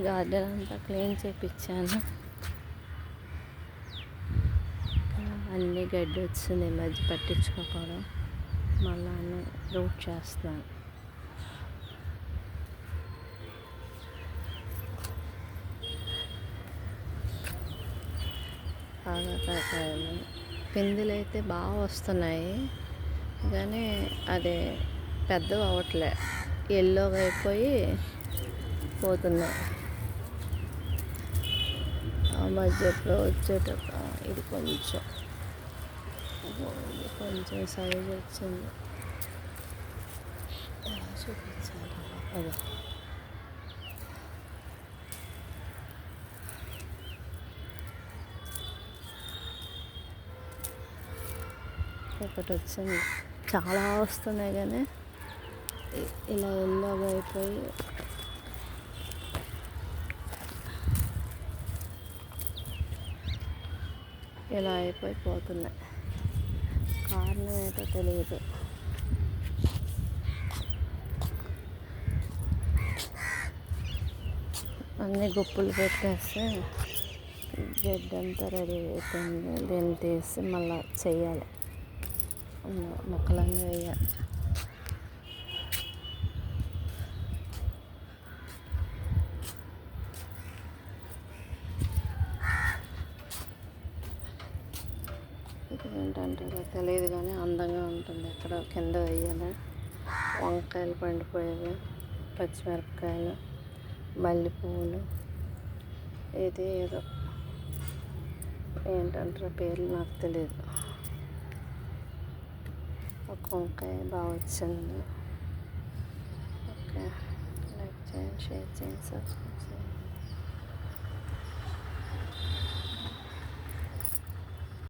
Garden అంతా clean చేయించాను. అన్నీ గడ్డి వచ్చింది ఈ మధ్య పట్టించుకోకపోవడం. మళ్ళీ అన్నీ రూట్ చేస్తున్నాను. కాకరకాయలు పిందులు అయితే బాగా వస్తున్నాయి, కానీ అది పెద్దవి అవ్వట్లే, ఎల్లోగా అయిపోయి పోతున్నాయి. ఆ మధ్య ఎప్పుడో వచ్చేటప్పుడు ఇది కొంచెం సైజ్ వచ్చింది. చూపించాలి అదే ఒకటి వచ్చింది. చాలా వస్తున్నాయి కానీ ఇలా ఎల్లోగా అయిపోయి ఇలా అయిపోయి పోతున్నాయి. కారణం ఏంటో తెలియదు. అన్నీ గుప్పులు పెట్టేస్తే గడ్డి అంతా రెడీ అయిపోయింది. దీన్ని తీసి మళ్ళీ చెయ్యాలి, మొక్కలన్నీ వేయాలి. ఇది ఏంటంటే తెలియదు కానీ అందంగా ఉంటుంది. ఎక్కడ కింద వేయాలి. వంకాయలు పండిపోయేవి, పచ్చిమిరపకాయలు, మల్లెపూలు, ఇది ఏదో ఏంటంటారో పేర్లు నాకు తెలియదు. ఒక వంకాయ బాగా వచ్చింది. ఓకే, లైక్ చేయండి, షేర్ చేయండి, సబ్స్క్రైబ్ చేయండి.